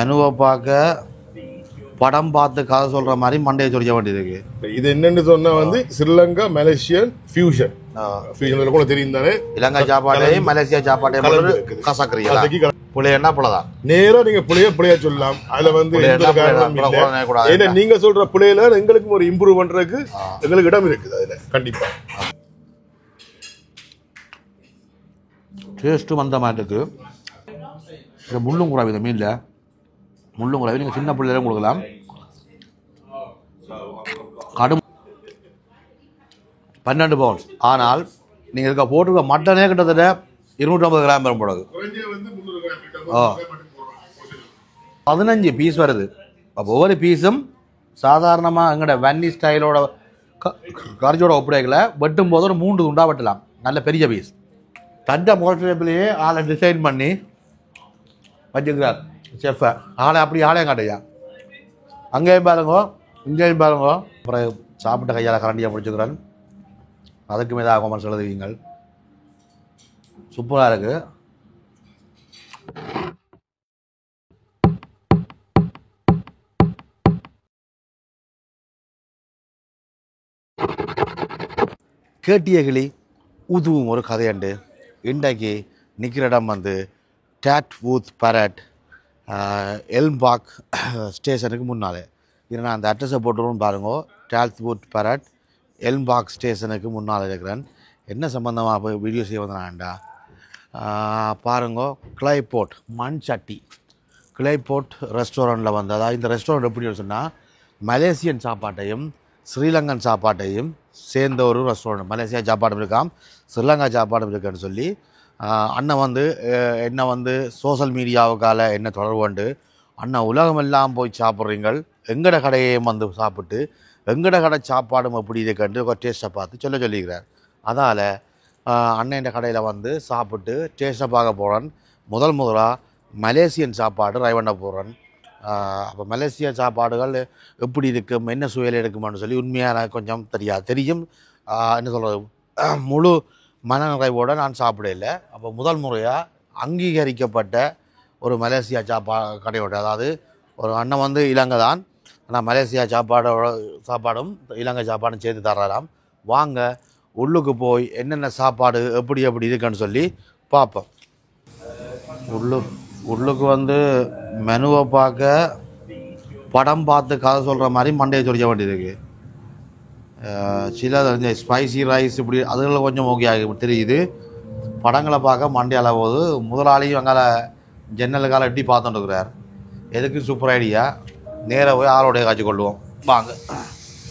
மெனுவை பார்க்க படம் பார்த்து கதை சொல்ற மாதிரி மண்டையை சொல்ல வேண்டியதுக்கு. இது என்னன்னு சொன்னா ஸ்ரீலங்கா மலேசியன் ஃபியூஷன். ஃபியூஷன் கூட தெரியும் தானே. இலங்கை சாப்பாடையும் மலேசியா சாப்பாட்டையும் கசக்குறீங்க. புளியன்னா புலதான். நேரா நீங்க புளியா சொல்லலாம். அதுல ஏன்னா நீங்க சொல்ற புளியில எங்களுக்கு ஒரு இம்ப்ரூவ் பண்றதுக்கு எங்களுக்கு இடம் இருக்குது. அதுல கண்டிப்பா டேஸ்ட்டு வந்த மாட்டுக்கு இந்த முள்ளும் கூடாது. இந்த மீனில் முள்ளும் கூடாது. நீங்கள் சின்ன பிள்ளைகளும் கொடுக்கலாம். கடும் 12 பவுன்ஸ். ஆனால் நீங்கள் இருக்க போட்டிருக்க மட்டனே கிட்டத்தட்ட 250 கிராம் வரும் போடுது. 15 பீஸ் வருது. அப்போ ஒவ்வொரு பீஸும் சாதாரணமாக எங்களோட வன்னி ஸ்டைலோட கறிச்சோட ஒப்படைக்கல வெட்டும் போது ஒரு 3 துண்டாக வெட்டலாம். நல்ல பெரிய பீஸ். தண்டை மோட்டர்லேயே ஆளை டிசைன் பண்ணி வச்சுக்கிறார் செஃப்பை. ஆளையும் காட்டையா. அங்கேயும் பாருங்கோ இங்கேயும் பாருங்கோ. அப்புறம் சாப்பிட்ட கையால் கரண்டியாக பிடிச்சிக்கிறேன். அதுக்கு மீதாக கொமெண்ட்ஸ் எழுதுவீங்கள். சூப்பராக இருக்குது. கேட்டிய கிளி உதுவும் ஒரு கதையண்டு. இன்றைக்கு நிற்கிற இடம் டாட்வூத் பரட் எல்ம்பாக் ஸ்டேஷனுக்கு முன்னாலே. இது நான் அந்த அட்ரஸை போட்டுருவோன்னு பாருங்கோ. டாட்வூத் பரட் எல்ம்பாக் ஸ்டேஷனுக்கு முன்னால் இருக்கிறேன். என்ன சம்மந்தமாக போய் வீடியோ செய்ய வந்தாண்டா பாருங்கோ. கிளைபோர்ட் மண் சட்டி கிளைபோர்ட் ரெஸ்டாரண்ட்டில் அதாவது இந்த ரெஸ்டாரண்ட் எப்படி சொன்னால் மலேசியன் சாப்பாட்டையும் ஸ்ரீலங்கன் சாப்பாட்டையும் சேர்ந்த ஒரு ரெஸ்டாரண்ட். மலேசியா சாப்பாடும் இருக்காம், ஸ்ரீலங்கா சாப்பாடும் இருக்குன்னு சொல்லி அண்ணன் என்ன சோஷியல் மீடியாவுக்கால என்ன தொடர்புண்டு அண்ணன் உலகமெல்லாம் போய் சாப்பிட்றீங்கள், எங்கட கடையையும் சாப்பிட்டு எங்கட கடை சாப்பாடும் எப்படி இருக்குன்னு ஒரு டேஸ்ட்டை பார்த்து சொல்லிக்கிறார். அதால் அண்ணன் கடையில் சாப்பிட்டு டேஸ்ட்டை பார்க்க போகிறேன். முதலாக மலேசியன் சாப்பாடு ட்ரை பண்ண போகிறேன். அப்போ மலேசியா சாப்பாடுகள் எப்படி இருக்கும், என்ன சுவையில் இருக்குமான்னு சொல்லி உண்மையாக கொஞ்சம் தெரியும். என்ன சொல்கிறது, முழு மனநிறைவோடு நான் சாப்பிடல. அப்போ முதல் முறையாக அங்கீகரிக்கப்பட்ட ஒரு மலேசியா கடையோட, அதாவது ஒரு அண்ணன் இலங்கை தான், ஆனால் மலேசியா சாப்பாடும் இலங்கை சாப்பாடும் சேர்த்து தரலாம். வாங்க உள்ளுக்கு போய் என்னென்ன சாப்பாடு எப்படி இருக்குன்னு சொல்லி பார்ப்போம். உள்ளுக்கு மெனுவை பார்க்க படம் பார்த்து கதை சொல்கிற மாதிரி மண்டையை சொல்ல வேண்டியதுக்கு. சில ஸ்பைசி ரைஸ் இப்படி அதுகளில் கொஞ்சம் ஓகே ஆகி தெரியுது. படங்களை பார்க்க மண்டையால் போது முதலாளியும் அங்கால ஜன்னலுக்கால எட்டி பார்த்துட்டு இருக்கிறார். எதுக்கு சூப்பர் ஐடியா. நேராக போய் ஆளோடைய காய்ச்சி கொள்ளுவோம் வாங்க.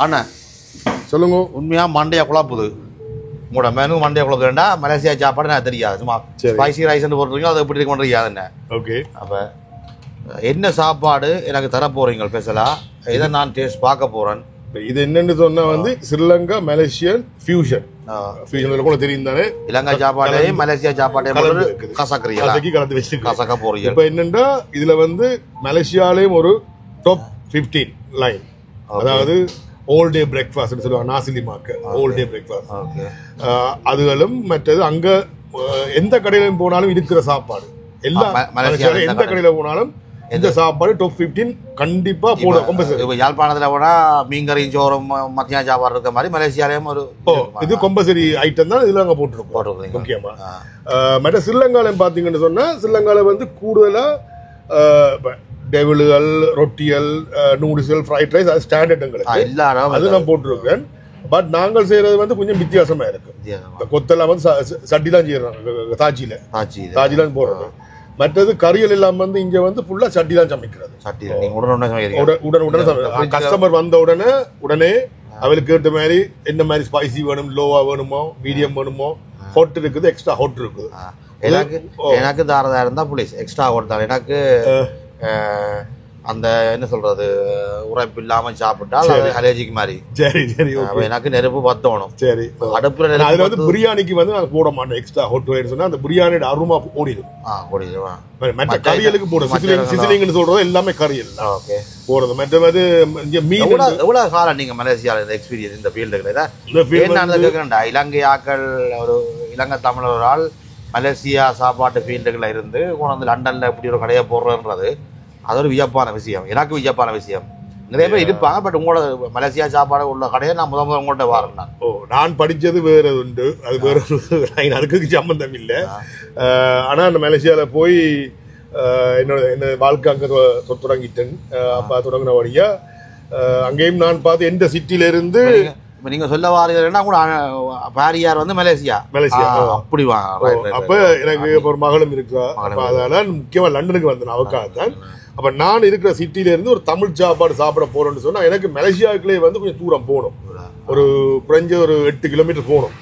அண்ணா சொல்லுங்க. உண்மையாக மண்டையை குழப்புது உங்களோட மெனு. மண்டையை குழப்புறேன்டா மலேசியா சாப்பாடு நான் தெரியாது. சும்மா ஸ்பைசி ரைஸ்ன்னு போட்டுருக்கீங்க, அதை எப்படி இருக்க பண்ணுறீங்க என்ன. ஓகே, அப்போ என்ன சாப்பாடு எனக்கு தர போகிறீங்க ஸ்பெஷலாக, இதை நான் டேஸ்ட் பார்க்க போகிறேன். இது என்னன்னு சொன்னா ஸ்ரீலங்கா மலேசியன் ஃபியூஷன். ஃபியூஷன் கூட தெரியும் தானே. இலங்கை சாப்பாடையும் மலேசியா சாப்பாடையும் கலந்து வச்சு கசக்க போறீங்க. இப்போ என்னன்னா இதுல மலேசியாலையும் ஒரு டாப் 15 லைன், அதாவது ஓல் டே பிரேக்ஃபாஸ்ட் சொல்லுவாங்க, நாசிலி மார்க்க ஓல் டே பிரேக்ஃபாஸ்ட். அதுகளும் மற்றது அங்க எந்த கடையிலும் போனாலும் இருக்கிற சாப்பாடு எல்லாம் மலேசியால எந்த கடையில போனாலும் இந்த சாப்பாடு டாப் 15 கண்டிப்பா போடும். இப்போ யாழ்ப்பாணத்தில் போனா மீன்கறியும் சோறும் மத்தியான சாப்பாடு இருக்க மாதிரி மலேசியாலையும் ஒரு இது கம்பல்சரி ஐட்டம் தான் இதுல அங்க போட்டுருக்கோம் முக்கியமா. மற்ற ஸ்ரீலங்காலையும் பாத்தீங்கன்னு சொன்னா ஸ்ரீலங்கால கூடுதலா டெவில்கள், ரொட்டிகள், நூடுல்ஸ், ஃப்ரைட் ரைஸ் அது ஸ்டாண்டர்ட் எங்களுக்கு அது நான் போட்டிருக்கேன். பட் நாங்கள் செய்யறது கொஞ்சம் வித்தியாசமா இருக்கு. கொத்தெல்லாம் சட்டி தான் செய்யறாங்க, தாஜில போடுறது. மற்றது கறிகள் எல்லாம் இங்க ஃபுல்லா சட்டி தான் சமைக்கிறது. உடனுடன் கஸ்டமர் வந்த உடனே அவளுக்கு ஏற்ற மாதிரி என்ன மாதிரி ஸ்பைசி வேணும், லோவா வேணுமோ, மீடியம் வேணுமோ, ஹாட் இருக்குது, எக்ஸ்ட்ரா ஹாட் இருக்குது. எனக்கு தாரதா இருந்தா புளிஸ் எக்ஸ்ட்ரா ஹாட் தான். எனக்கு அந்த என்ன சொல்றது உரைப்பு இல்லாம சாப்பிட்டா அலர்ஜிக்கு மாதிரி. சரி சரி, எனக்கு நெருப்பு பத்தணும். சரி, அடுப்புல அதுல பிரியாணிக்கு நாங்க போட மாட்டோம் எக்ஸ்ட்ரா ஹாட் சொன்னா அந்த பிரியாணியோட அருமா ஓடிடும். மற்ற கறிகளுக்கு போடும். சிசிலிங்னு சொல்றது எல்லாமே கறியல் போறது. மற்றது மீன். எவ்வளவு காலம் நீங்க மலேசியால இந்த எக்ஸ்பீரியன்ஸ் இந்த ஃபீல்டுல? இலங்கை ஆக்கள் ஒரு இலங்கை தமிழரால் மலேசியா சாப்பாட்டு ஃபீல்டுகளில் இருந்து கொண்டு லண்டன்ல இப்படி ஒரு கடையை போடுறன்றது அது ஒரு வியப்பான விஷயம், எனக்கு வியப்பான விஷயம். நிறைய பேர் இருப்பாங்க, பட் உங்களோட மலேசியா சாப்பாடு உள்ள கடையை நான் முதல் உங்கள்கிட்ட வரேன். நான் படித்தது வேற உண்டு, அது வேற அதுக்கு சம்பந்தம் இல்லை. ஆனால் அந்த மலேசியாவில் போய் என்ன வாழ்க்கை அங்கே தொடங்கிட்டேன். அப்பா தொடங்கின வழியா அங்கேயும் நான் பார்த்து எந்த சிட்டியிலிருந்து இப்போ நீங்கள் சொல்ல வாரீங்கன்னா கூட பாரியார் வந்து மலேசியா அப்படி அப்போ எனக்கு ஒரு மகளும் இருக்கா. அதனால முக்கியமாக லண்டனுக்கு வந்தேன் அவக்காகத்தான். அப்ப நான் இருக்கிற சிட்டில இருந்து ஒரு தமிழ் சாப்பாடு சாப்பிட போறேன்னு சொன்னா எனக்கு மலேசியாவுக்குள்ளே வந்து கொஞ்சம் தூரம் போகணும், ஒரு குறைஞ்ச ஒரு 8 கிலோமீட்டர் போகணும்.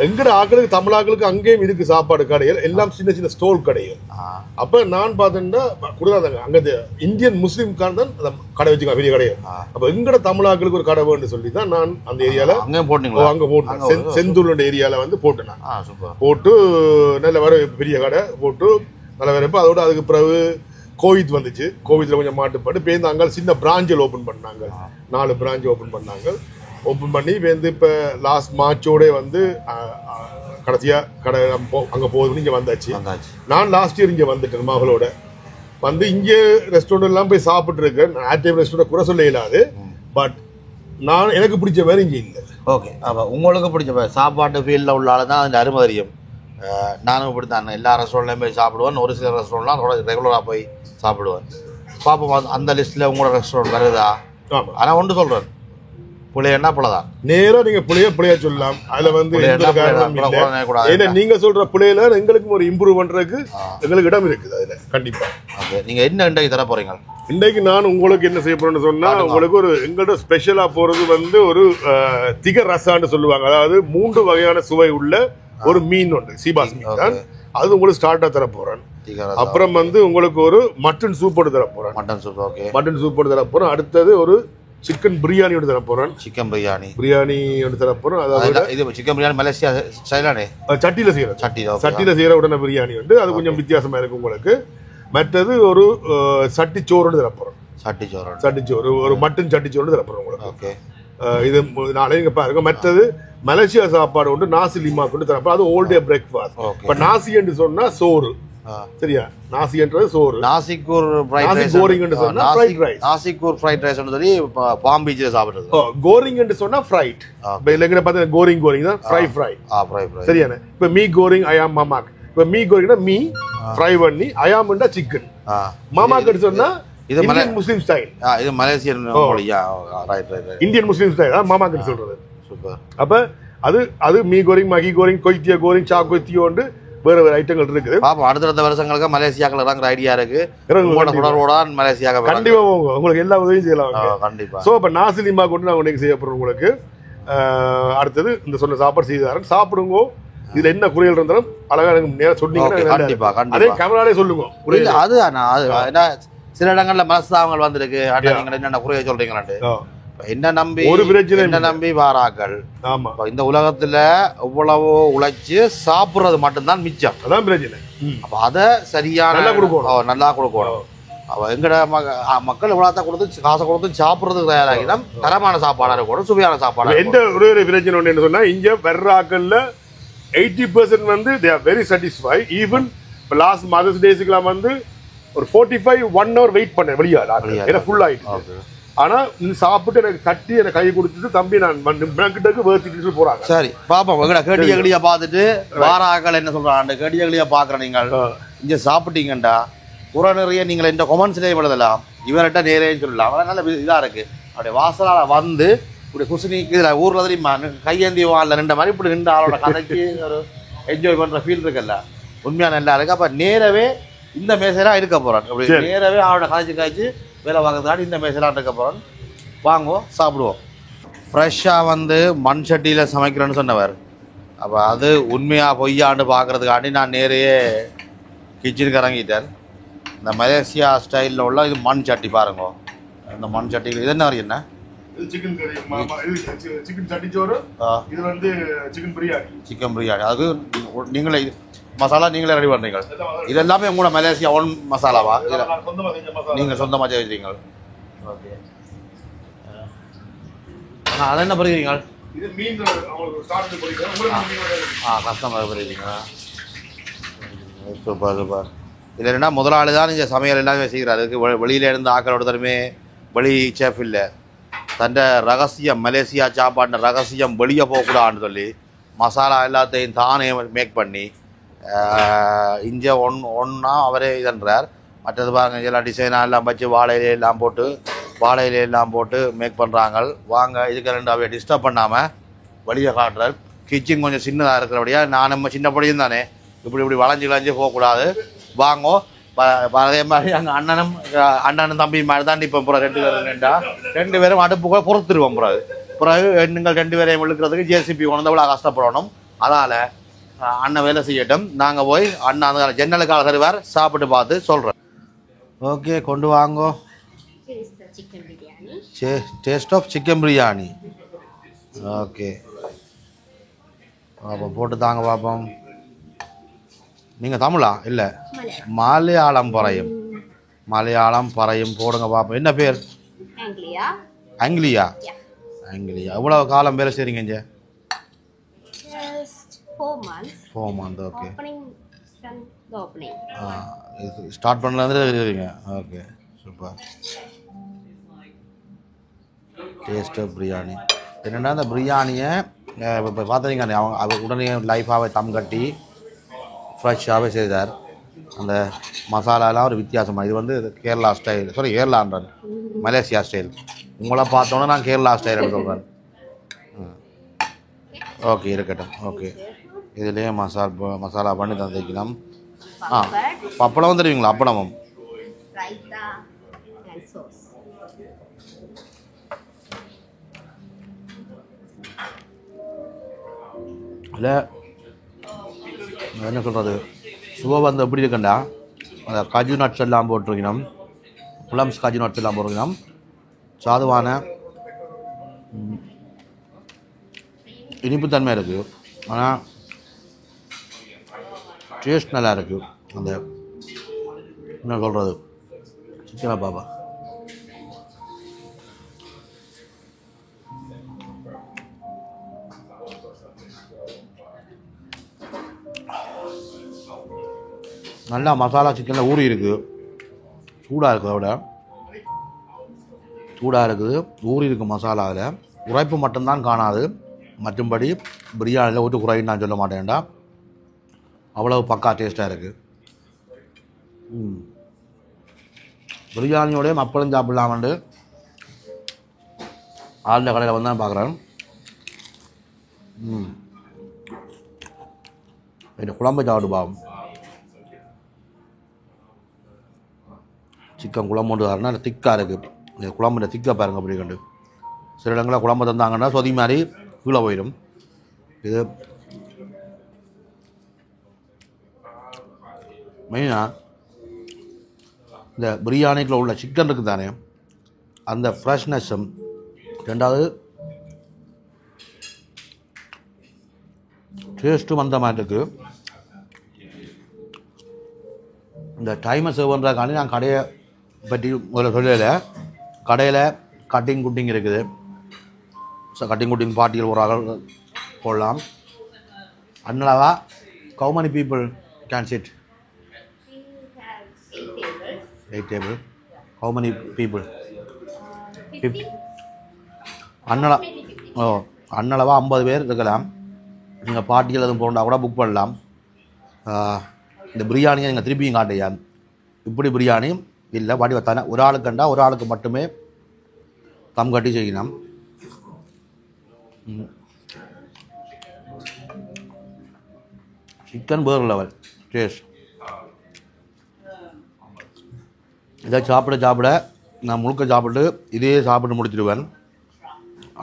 எங்கட ஆக்களுக்கு தமிழ் ஆக்களுக்கு அங்கேயும் இருக்கு சாப்பாடு கடைகள், எல்லாம் சின்ன சின்ன ஸ்டோல் கடைகள். அப்ப நான் பார்த்தேன்னா கொடுத்தாங்க அங்க இந்தியன் முஸ்லீம் தான் கடை வச்சுக்க பெரிய கடைகள். அப்ப எங்கட தமிழ் ஆக்களுக்கு ஒரு கடை வேணும்னு சொல்லி தான் நான் அந்த ஏரியால அங்க போட்டேன். செந்தூர் ஏரியால வந்து போட்டேன். போட்டு நல்ல வர பெரிய கடை போட்டு நல்ல வரப்ப அதோட அதுக்கு பிறகு கோவிட் வந்துச்சு. கோவிட்ல கொஞ்சம் மாட்டுப்பாடு பேருந்து அங்கே சின்ன பிராஞ்சில் ஓப்பன் பண்ணாங்க, 4 பிரான்ச் ஓப்பன் பண்ணாங்க. ஓப்பன் பண்ணி வந்து இப்போ லாஸ்ட் மார்ச்சோட வந்து கடைசியாக கடை அங்கே போகுதுன்னு இங்கே வந்தாச்சு. நான் லாஸ்ட் இயர் இங்கே வந்துட்டேன் மகளோட வந்து. இங்கே ரெஸ்டாரண்ட் எல்லாம் போய் சாப்பிட்ருக்கேன். ஆக்டிவ் ரெஸ்டாரண்ட் குறை சொல்ல இல்லாது, பட் நான் எனக்கு பிடிச்ச மாதிரி இங்கே இல்லை. ஓகே, அப்போ உங்களுக்கு பிடிச்ச சாப்பாட்டு ஃபீல்டில் உள்ள ஆள் தான் அந்த அருமை தெரியும். நானும் இப்படி தான் எல்லா ரெஸ்டாரண்ட்லையும் போய் சாப்பிடுவேன். ஒரு சில ரெஸ்டாரண்ட்லாம் ரெகுலராக போய் சாப்பிடுவேன். பார்ப்போம் அந்த லிஸ்ட்டில் உங்களோட ரெஸ்டாரண்ட் வருதா. ஆனால் ஒன்று சொல்கிறேன், புளியன்னா புலதான். நேராக நீங்கள் புளியா சொல்லலாம். அதில் வந்து ஏன்னா நீங்கள் சொல்கிற புளியில எங்களுக்கும் ஒரு இம்ப்ரூவ் பண்ணுறதுக்கு எங்களுக்கு இடம் இருக்குது. அதில் கண்டிப்பாக ஓகே. நீங்கள் என்ன இன்றைக்கு தர போகிறீங்க? இன்றைக்கு நான் உங்களுக்கு என்ன செய்ய போறேன்னு சொன்னா, உங்களுக்கு ஒரு எங்கள்கிட்ட ஸ்பெஷலாக போகிறது வந்து ஒரு திக ரசான்னு சொல்லுவாங்க. அதாவது 3 வகையான சுவை உள்ள ஒரு மீன் உண்டு, சீபாஸ் மீன் தான். அது உங்களுக்கு ஸ்டார்ட்டா தர போறேன். அப்புறம் வந்து உங்களுக்கு ஒரு மட்டன் சூப்போடு தர போறேன். மட்டன் சூப், ஓகே, மட்டன் சூப்போடு தர போறேன். அடுத்தது ஒரு சிக்கன் பிரியாணியோடு தர போறேன். சிக்கன் பிரியாணியோடு தர போறேன். அதாவது இது சிக்கன் பிரியாணி மலேசியா ஸ்டைலானே சட்டியில செய்யறோம். சட்டியில செய்யற உடனே பிரியாணி உண்டு, அது கொஞ்சம் வித்தியாசமா இருக்கு உங்களுக்கு. மற்றது ஒரு சட்டிச்சோறு தர போறோம். சட்டிச்சோறு ஒரு மட்டன் சட்டிச்சோறு தர போறோம் உங்களுக்கு. ஓகே, இது நாளே இங்க பாருங்க. மற்றது மலேசியா சாப்பாடு உண்டு, நாசி லிமா கொண்டு தரப்போ அது ஓல் டே பிரேக்ஃபாஸ்ட். இப்ப நாசி என்று சொன்னா சோறு, சரியா? நாசி என்றது சோறு. நாசிக்கூர் கோரிங் என்று சொன்னா ஃப்ரைட் ரைஸ். நாசிக்கூர் ஃப்ரைட் ரைஸ் சொல்லி பாம் பீச்ல சாப்பிடுறது. கோரிங் என்று சொன்னா ஃப்ரைட். இப்ப இல்லங்க பார்த்தா கோரிங் தான் ஃப்ரை. சரியான. இப்ப மீ கோரிங் ஐயாம் மாமாக். இப்ப மீ கோரிங்னா மீ ஃப்ரை பண்ணி, ஐயாம்னா சிக்கன். மாமாக் சொன்னா இது முஸ்லிம் ஸ்டைல். இது மலேசியன் மொழியா? ரைட். இந்தியன் முஸ்லிம் ஸ்டைல் மாமாக்கு சொல்றது. சூப்பர். அப்ப அது மீ கோரிங், மகி கோரிங், கொய்த்தியா கோரிங், சா கொய்த்தியோண்டு வேற ஐட்டங்கள் இருக்குது. பாப்பா அடுத்த வருஷங்களுக்கு மலேசியாக்கள் இறங்குற ஐடியா இருக்கு. மலேசியா கண்டிப்பா உங்களுக்கு எல்லா உதவியும் செய்யலாம். கண்டிப்பா. சோ இப்ப நாசிலிமா கொண்டு நான் உனக்கு செய்ய போறேன் உங்களுக்கு. அடுத்தது இந்த சொன்ன சாப்பாடு செய்து தரேன், சாப்பிடுங்க. இதுல என்ன குறைகள் இருந்தாலும் அழகா எனக்கு நேரம் சொன்னீங்கன்னா கண்டிப்பா அதே கேமராலே சொல்லுங்க. அது சில இடங்கள்ல மனஸ்தாபங்கள் வந்திருக்கு. என்ன குறைய சொல்றீங்களாண்டு என்ன நம்பி ஒரு பிரச்சனை என்ன நம்பி வாராக்கள். ஆமா, இந்த உலகத்துல எவ்வளவோ உழைச்சு சாப்பிடுறது மட்டும்தான் மிச்சம். அதான் பிரச்சனை. அப்ப அத சரியான நல்லா கொடுக்கணும். அவ எங்கட மக்கள் இவ்வளவுதான் கொடுத்து காசை கொடுத்து சாப்பிடுறதுக்கு தயாராகினா தரமான சாப்பாடா இருக்கணும், சுவையான சாப்பாடு. எந்த ஒரு பிரச்சனை ஒன்று என்ன சொன்னா, இங்க வர்றாக்கள்ல 80% வந்து they are very satisfied. even last mothers டேஸ்க்குலாம் வந்து ஒரு 45-1 hour வெயிட் பண்ணேன் வெளியா, ஏன்னா ஃபுல் ஆயிடுச்சு. ஆனா இந்த சாப்பிட்டு எனக்கு தட்டி எனக்கு கை கொடுத்துட்டு தம்பி நான் கிட்டக்கு வேர்த்திட்டு போறாங்க. சரி பாப்போம், கேடிய பார்த்துட்டு வாராக்கள் என்ன சொல்றாங்க. கேடிய பாக்குற நீங்கள் இங்க சாப்பிட்டீங்கண்டா புற நிறைய நீங்கள் இந்த கொமெண்ட்ஸ்லேயே எழுதலாம், இவர்கிட்ட நேரேன்னு சொல்லலாம். அதனால நல்ல இதா இருக்கு. அப்படியே வாசலால வந்து இப்படி குசினிக்கு இதில் ஊரில் தெரியுமா கையேந்தி வாழல நின்ற மாதிரி இப்படி நின்று ஆளோட கதைக்கு ஒரு என்ஜாய் பண்ணுற ஃபீல் இருக்குல்ல, உண்மையாக நல்லா இருக்கு. அப்போ நேரவே இந்த மேசையெல்லாம் இருக்க போகிறான். அப்படி நேரவே ஆளோட காய்ச்சி வேலை பார்க்கறதுக்காண்டி இந்த மேசையெல்லாம் இருக்க போகிறான். வாங்குவோம், சாப்பிடுவோம். ஃப்ரெஷ்ஷாக வந்து மண் சட்டியில் சமைக்கிறேன்னு சொன்னவர். அப்போ அது உண்மையாக பொய்யான்னு பார்க்குறதுக்காண்டி நான் நேரையே கிச்சனுக்கு இறங்கிட்டேன். இந்த மலேசியா ஸ்டைலில் உள்ள இது மண் சட்டி பாருங்க. இந்த மண் சட்டியில் இது என்ன என்ன சிக்கன் கறி, சிக்கன் சட்டிச்சோறு, இது வந்து சிக்கன் பிரியாணி. அது நீங்களே மசாலா நீங்களே ரெடி பண்ணுறீங்க? இது எல்லாமே உங்களோட மலேசியா ஒன் மசாலாவா? நீங்கள் சொந்தமாக செய்வீங்க? ஓகே. அது என்ன பண்ணுறீங்க? கஸ்டமர் பண்ணுறீங்க. Super super. இதில் என்னென்னா முதலாளி தான் இந்த சமையல் எல்லாமே செய்கிறாரு. அதுக்கு வெளியில இருந்து ஆக்களோட தருமே வெளி செஃப் இல்லை. தன்னை ரகசியம் மலேசியா சாப்பாடு ரகசியம் வெளியே போகக்கூடாதுன்னு சொல்லி மசாலா எல்லாத்தையும் தானே மேக் பண்ணி இங்கே ஒன்றா அவரே இதன்றார். மற்றது பாருங்கள் எல்லாம் டிசைனாக எல்லாம் வச்சு வாழை இலையெல்லாம் போட்டு மேக் பண்ணுறாங்க. வாங்க இதுக்கு ரெண்டு அவையை டிஸ்டர்ப் பண்ணாமல் வெளியே காட்டுறார். கிச்சன் கொஞ்சம் சின்னதாக இருக்கிறபடியா நான் நம்ம சின்ன படியும் தானே இப்படி வளைஞ்சு போகக்கூடாது. வாங்கோ அதே மாதிரி அங்கே அண்ணனும் தம்பி மாதிரி தான் இப்போ ரெண்டு பேரும் அடுப்புக்குள்ள பொறுத்துருவோம். பிறகு நீங்கள் 2 பேரையும் இழுக்கிறதுக்கு ஜேசிபி கொண்டு அவ்வளோ கஷ்டப்படணும். அதனால் அண்ணன் வேலை செய்யட்டும். நாங்கள் போய் அண்ணன் அந்த ஜன்னலுக்காக தருவார், சாப்பிட்டு பார்த்து சொல்கிறேன். ஓகே, கொண்டு வாங்கோ. Taste of chicken biryani. Okay, அப்போ போட்டு தாங்க பார்ப்போம். நீங்கள் தமிழா? இல்லை, மலையாளம் பறையும் போடுங்க பார்ப்போம். என்ன பேர்? அங்கிலியா. எவ்வளோ காலம் வேலை செய்கிறீங்க இங்கே? 4 months. ஓகே, ஸ்டார்ட் பண்ணலேருந்து இருக்கீங்க. Okay, super. Taste of biryani என்னென்னா அந்த பிரியாணியை இப்போ பார்த்துறீங்க அவங்க உடனே லைஃபாகவே தம் கட்டி ஃப்ரெஷ்ஷாகவே செய்தார். அந்த மசாலாலாம் ஒரு வித்தியாசமாக. இது வந்து கேரளா ஸ்டைல், கேரளான்றான், மலேசியா ஸ்டைல். உங்களை பார்த்தோன்னே நான் கேரளா ஸ்டைல் சொல்கிறேன். ஓகே, இருக்கட்டும். ஓகே, இதுலேயே மசாலா பண்ணி தந்துக்கலாம். பப்படம் தருவீங்களா? அப்பளமும் இல்லை என்ன சொல்கிறது, சுபபந்து எப்படி இருக்குண்டா அந்த காஜு நட்ஸ் எல்லாம் போட்டிருக்கணும், புலம்ஸ் காஜு நட்ஸ் எல்லாம் போட்டிருக்கணும். சாதுவான இனிப்புத்தன்மை இருக்குது. ஆனால் டேஸ்ட் நல்லா இருக்குது. அந்த என்ன சொல்கிறது சிக்கனை பாப்பா நல்லா மசாலா சிக்கனில் ஊறி இருக்குது. சூடாக இருக்குது, அதோட சூடாக இருக்குது, ஊறி இருக்குது மசாலாவில். உரைப்பு மட்டும்தான் காணாது, மற்றும்படி பிரியாணியில் ஒட்டு குறைன்னு நான் சொல்ல மாட்டேன்டா. அவ்வளவு பக்கா டேஸ்ட்டாக இருக்குது. பிரியாணியோடய அப்பளம் சாப்பிடலாமண்டு ஆளுடைய கடையில் வந்து தான் பார்க்குறேன். இது குழம்பு சாப்பிட்டு பாவம். சிக்கன் குழம்பு ஒன்று காரணம் திக்காக இருக்குது. இந்த குழம்புல திக்காக பாருங்கள் அப்படி கண்டு. சில இடங்களில் குழம்பு தந்தாங்கன்னா சொதி மாதிரி கீழே போயிடும். இது மெயினாக இந்த பிரியாணிக்குள்ள உள்ள சிக்கன் இருக்குது தானே, அந்த ஃப்ரெஷ்னஸும், ரெண்டாவது டேஸ்ட்டும் அந்த மாதிரி இருக்குது. இந்த டைமை சேவ் பண்ணுறதுக்காண்டி நான் கடையை பற்றி முதல்ல சொல்லலை. கடையில் கட்டிங் குட்டிங் இருக்குது. கட்டிங் குட்டிங் பார்ட்டிகள் ஒரு ஆள் போடலாம். அண்ணளவா how many people can sit? 8 tables. How many people? 50. அண்ணளவா 50 பேர் இருக்கலாம். நீங்கள் பார்ட்டிகள் எதுவும் போனால் கூட புக் பண்ணலாம். இந்த பிரியாணியை நீங்கள் திருப்பியும் காட்டையா இப்படி பிரியாணி இல்லை, பாட்டி வத்தானே ஒரு ஆளுக்குண்டா ஒரு ஆளுக்கு மட்டுமே தம் கட்டி செய்யணும். சிக்கன் வேறு லெவல் டேஸ்ட். இதை சாப்பிட நான் முழுக்க சாப்பிட்டு இதையே சாப்பிட்டு முடிச்சிடுவேன்.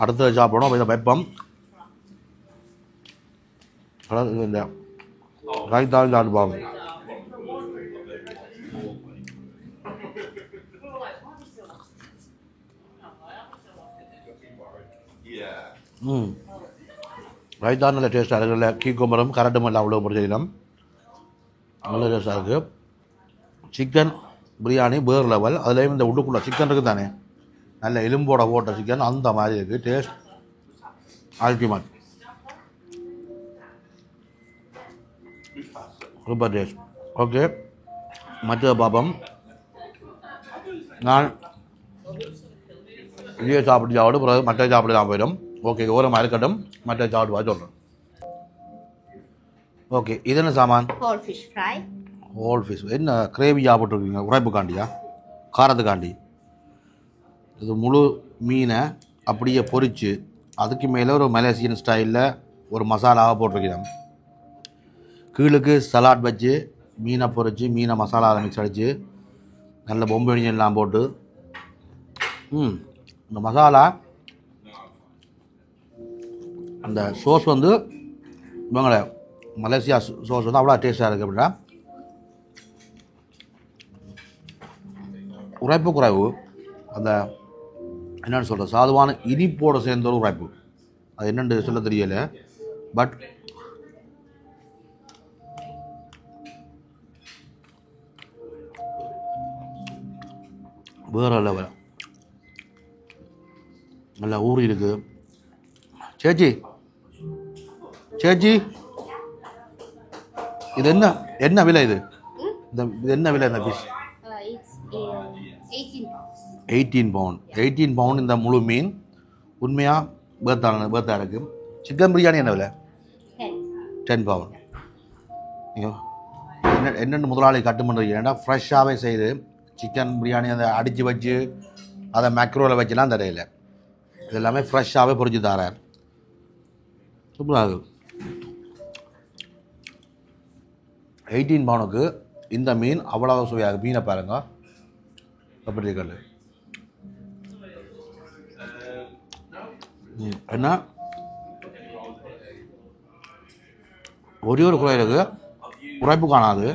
அடுத்தது சாப்பிடணும். அப்போ இதை வைப்பம் இந்த ரைத்தாவும் சாப்பிடுவாங்க. ரைத்தா நல்ல டேஸ்ட்டாக இருக்குது. நல்ல கீக்கோமரம் கரட்டும் எல்லாம் அவ்வளோ போட்டு செய்யலாம். நல்ல டேஸ்ட்டாக இருக்குது. சிக்கன் பிரியாணி வேறு லெவல். அதுலேயும் இந்த உள்ளுக்குள்ளே சிக்கன் இருக்குது தானே, நல்ல எலும்போட போட்ட சிக்கன் அந்த மாதிரி இருக்குது. Taste ultimate, super taste. Okay, மற்ற பாப்பம் நான் இதே சாப்பிட்டு பிறகு மற்ற சாப்பிட்டு தான் போயிடும். ஓகே, ஓரமாக இருக்கட்டும், மற்ற சாப்பிட்டு வா சொல்கிறேன். ஓகே, இது என்ன சாமான்? Whole fish fry. Whole fish என்ன கிரேவி சாப்பிட்ருக்கீங்க? உரைப்புக்காண்டியா, காரத்துக்காண்டி? இது முழு மீனை அப்படியே பொரித்து அதுக்கு மேலே ஒரு மலேசியன் ஸ்டைலில் ஒரு மசாலாவை போட்டிருக்கிறோம். கீழுக்கு சலாட் வச்சு மீனை பொரித்து மீனை மசாலாவில் மிக்ஸ் அடித்து நல்ல பொம்பை எல்லாம் போட்டு இந்த மசாலா அந்த சோஸ் வந்து இவங்கள மலேசியா சோஸ் வந்து அவ்வளோ டேஸ்ட்டாக இருக்குது. அப்படின்னா உரைப்பு குறைவு, அந்த என்னென்னு சொல்கிற சாதுவான இனிப்போடு சேர்ந்த ஒரு உரைப்பு, அது என்னென்னு சொல்ல தெரியலை. பட் வேறு லெவல், நல்லா ஊறி இருக்குது. சேச்சி சேச்சி, இது என்ன என்ன விலை? இது இது என்ன விலை இந்த பீஸ்? 18 பவுண்ட். 18 பவுண்ட் இந்த முழு மீன். உண்மையாக பேர்த்தாக இருக்குது. சிக்கன் பிரியாணி என்ன விலை? 10 பவுண்ட். நீங்கள் என்னென்னு முதலாளி கட்டு பண்ணுறீங்க? ஏன்னா ஃப்ரெஷ்ஷாகவே செய்து சிக்கன் பிரியாணி அதை அடித்து வச்சு அதை மேக்ரோவில் வச்சுலாம் தரையில் இது எல்லாமே ஃப்ரெஷ்ஷாகவே பொரிச்சு தரார். சூப்பராக இருக்குது. 18 பவுனுக்கு இந்த மீன் அவ்வளோ சுவையாக. மீனை பாருங்க எப்படி இருக்கல. என்ன ஒரே ஒரு குறையிலுக்கு உரைப்பு காணாது.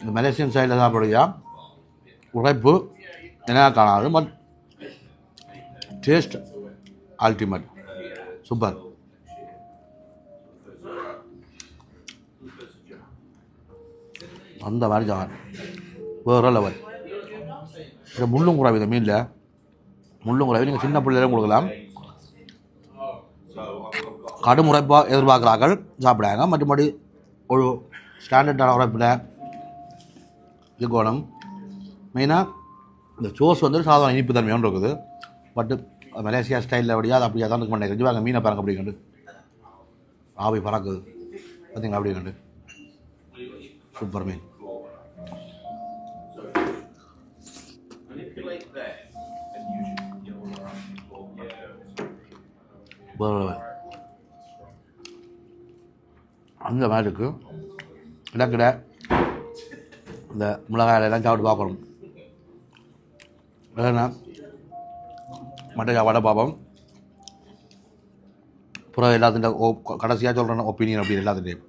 இந்த மலேசியன் சைடில் சாப்பிடுறியா உரைப்பு என்ன காணாது. But taste ultimate, super. அந்த மாதிரி ஜான் வேறு லெவல். இந்த முள்ளும் குறாவி, இந்த மீனில் முள்ளும் குறாவி நீங்கள் சின்ன பிள்ளைகளும் கொடுக்கலாம். கடும் உரைப்பாக எதிர்பார்க்குறார்கள் சாப்பிடாங்க. மற்றபடி ஒரு ஸ்டாண்டர்டான உரைப்பில் இருக்கணும். மெயினாக இந்த சோஸ் வந்து சாதாரண இனிப்பு தன்மையோடு இருக்குது. பட்டு மலேசியா ஸ்டைலில் அப்படியா அது அப்படியே தான் இருக்க மாட்டேங்குது. வாங்க மீனை பாருங்க அப்படி கண்டு ஆவி பறக்குது பார்த்தீங்களா? அப்படி கண்டு சூப்பர் மீன். அந்த மாதிரி இருக்கு. இடக்கிட இந்த மிளகாயெல்லாம் சாப்பிட்டு பார்க்கணும். ஏன்னா மற்ற சாப்பாடை பார்ப்போம். அப்புறம் எல்லாத்துட்டையும் கடைசியாக சொல்கிறேன் ஒப்பீனியன் அப்படின்னு எல்லாத்துட்டையும்.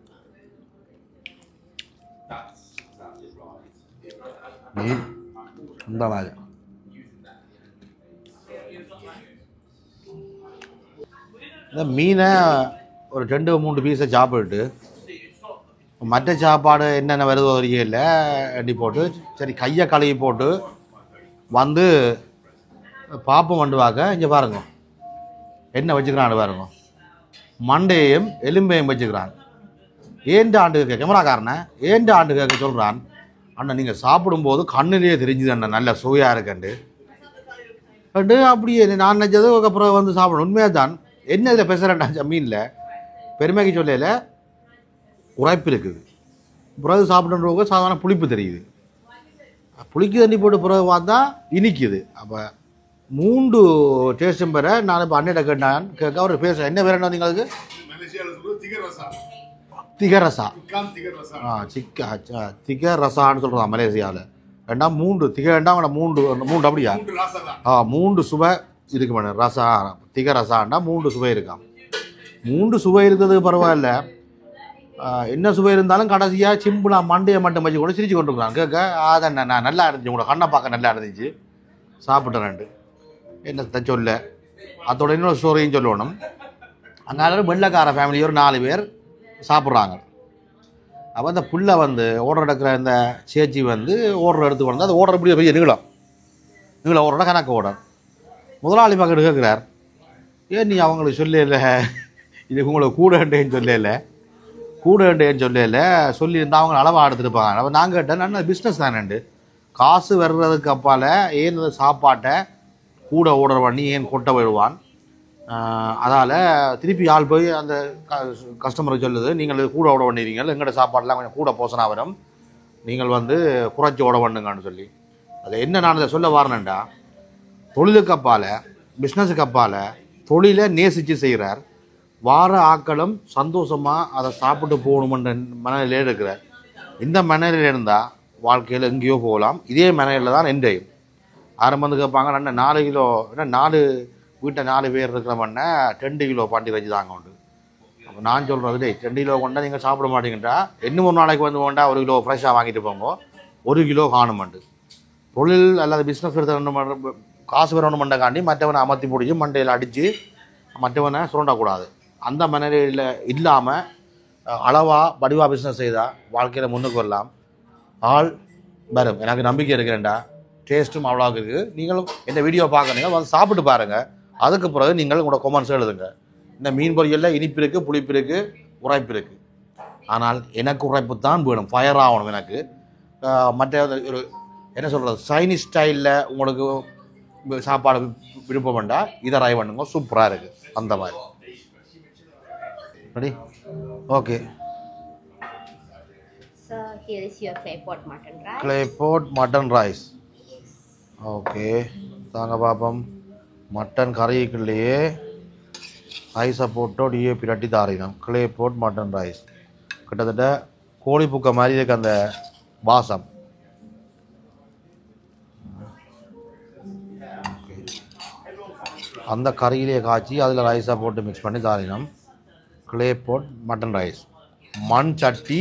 மீன் இந்த மாதிரி இந்த மீனை ஒரு 2-3 பீஸை சாப்பிட்டு மற்ற சாப்பாடு என்னென்ன வருதோ வரையில் எண்ணி போட்டு சரி கையை கழுவி போட்டு வந்து பாப்பம் வண்டுவாக்க. இங்கே பாருங்க என்ன வச்சுக்கிறான்னு பாருங்க. மண்டையும் எலும்பையும் வச்சுக்கிறான். ஏண்ட ஆண்டு கேட்க கேமராக்காரனை ஏண்ட ஆண்டு கேட்க சொல்கிறான். அண்ணா நீங்கள் சாப்பிடும்போது கண்ணிலேயே தெரிஞ்சுது அண்ணா நல்ல சுவையாக இருக்கண்டு அண்டு அப்படியே நான் நினச்சது. அப்புறம் வந்து சாப்பிடணும். உண்மையாக தான் என்ன இதில் பேசுகிறேன்டா மீனில் பெருமைக்கு சொல்லல உரைப்பு இருக்குது. பிறகு சாப்பிட்றவங்க சாதாரண புளிப்பு தெரியுது. புளிக்கு தண்ணி போட்டு பிறகு பார்த்தா இனிக்குது. அப்போ 3 டேஸ்ட்டும் பெற நான் இப்போ அண்ணிட்ட கேட்டேன். கேட்க அவர் பேச என்ன பேர் என்ன வந்தீங்க? அதுக்கு திகரசா. திகரசான்னு சொல்கிறான் மலேசியாவில். ரெண்டாம் 3 திகரெண்டாம் 3 அப்படியா? 3 சுவை இருக்கு மேடம். ரசா திகரசான்னா 3 சுவை இருக்கான். 3 சுவை இருக்கிறதுக்கு பரவாயில்ல. என்ன சுவை இருந்தாலும் கடைசியாக சிம்பிளாக மண்டையை மட்டும் வச்சு கூட சிரிச்சு கொண்டுருக்குறான். கேட்க அதான் நான் நல்லா இருந்துச்சு, உங்களோட கண்ணை பார்க்க நல்லா இருந்துச்சு, சாப்பிட்றேன்ட்டு என்ன சொல்ல. அதோட இன்னொரு ஸ்டோரியும் சொல்லணும். அங்கே வெள்ளைக்கார ஃபேமிலி ஒரு 4 பேர் சாப்பிட்றாங்க. அப்போ அந்த புல்லை வந்து ஓர்டர் எடுக்கிற இந்த சேச்சி வந்து ஓர்டர் எடுத்து வந்து அது ஓர்டர் இப்படி பெரிய நீளம் ஓர்டரோட கணக்கு ஓர்டர். முதலாளி மக்கள் கேட்குறார், ஏன் நீ அவங்களுக்கு சொல்லல இது உங்களுக்கு கூடன்னு சொல்லல கூடன்னு சொல்லல சொல்லியிருந்தா அவங்க அளவாக எடுத்துருப்பாங்க. அப்போ நான் கேட்டேன், நான் பிஸ்னஸ் தானேண்டு, காசு வர்றதுக்கு அப்பால் ஏன் சாப்பாட்டை கூட ஆர்டர் பண்ணி ஏன் கொட்ட விடுவான். அதால் திருப்பி ஆள் போய் அந்த கஸ்டமருக்கு சொல்லுது, நீங்கள் கூட ஆர்டர் பண்ணிடுறீங்க, எங்களோட சாப்பாடெலாம் கொஞ்சம் கூட போசனா வரும், நீங்கள் வந்து குறைச்சி ஆர்டர் பண்ணுங்கன்னு சொல்லி. அது என்ன நான் அதை சொல்ல வரேன்டா, தொழிலுக்கு அப்பால் பிஸ்னஸுக்கு அப்பால் தொழிலை நேசித்து செய்கிறார், வார ஆக்களும் சந்தோஷமாக அதை சாப்பிட்டு போகணுமென்ற மனநிலையில் இருக்கிறார். இந்த மனநிலையில் இருந்தால் வாழ்க்கையில் எங்கேயோ போகலாம். இதே மனநிலையில் தான் என்றையும் ஆரம்பம் வந்து கேட்பாங்க, நான் 4 கிலோ ஏன்னா 4 வீட்டை 4 பேர் இருக்கிற மண்ணை 2 கிலோ பாண்டி வச்சு தாங்க உண்டு. அப்போ நான் சொல்கிறது, 2 கிலோ கொண்டா நீங்கள் சாப்பிட மாட்டீங்கன்றா, இன்னும் ஒரு நாளைக்கு வந்து கொண்டா 1 கிலோ ஃப்ரெஷ்ஷாக வாங்கிட்டு போங்க, 1 கிலோ காணுமண்டு. தொழில் அல்லது பிஸ்னஸ் எடுத்து காசு வரணும் மண்டைக்காண்டி மற்றவனை அமர்த்தி பிடிச்சி மண்டையில் அடித்து மற்றவனை சுரண்டக்கூடாது. அந்த மனநிலையில் இல்லாமல் அளவாக வடிவாக பிஸ்னஸ் செய்தால் வாழ்க்கையில் முன்னுக்கு வரலாம். ஆள் வரும், எனக்கு நம்பிக்கை இருக்கிறேன்டா. டேஸ்ட்டும் அவ்வளோக்கு இருக்குது. நீங்களும் இந்த வீடியோ பார்க்குறீங்க, வந்து சாப்பிட்டு பாருங்கள். அதுக்கு பிறகு நீங்கள் உங்களோட கொமெண்ட்ஸ் எழுதுங்க. இந்த மீன் பொரியலில் இனிப்பு இருக்குது, புளிப்பு இருக்குது, உரைப்பு இருக்குது. ஆனால் எனக்கு உரைப்பு தான் வேணும், ஃபயர் ஆகணும் எனக்கு. மற்ற ஒரு என்ன சொல்கிறது, சைனீஸ் ஸ்டைலில் உங்களுக்கு சாப்பாடு விருப்பம் வேண்டாம், இதை ட்ரை பண்ணுங்க, சூப்பராக இருக்குது. அந்த மாதிரி ready? Okay. So here is your clay pot mutton rice. clay pot mutton rice. Okay, தாங்க பாப்போம். மட்டன் கறிக்குள்ளேயே ஐஸை போட்டு அப்படியே பிரட்டி தாரினோம். clay pot mutton rice கிட்டத்தட்ட கோழி புக்க மாதிரி இருக்கு அந்த வாசம். அந்த கறியிலே காய்ச்சி அதில் ரைஸாக போட்டு மிக்ஸ் பண்ணி தாரினோம். clay pot மட்டன் ரைஸ், மண் சட்டி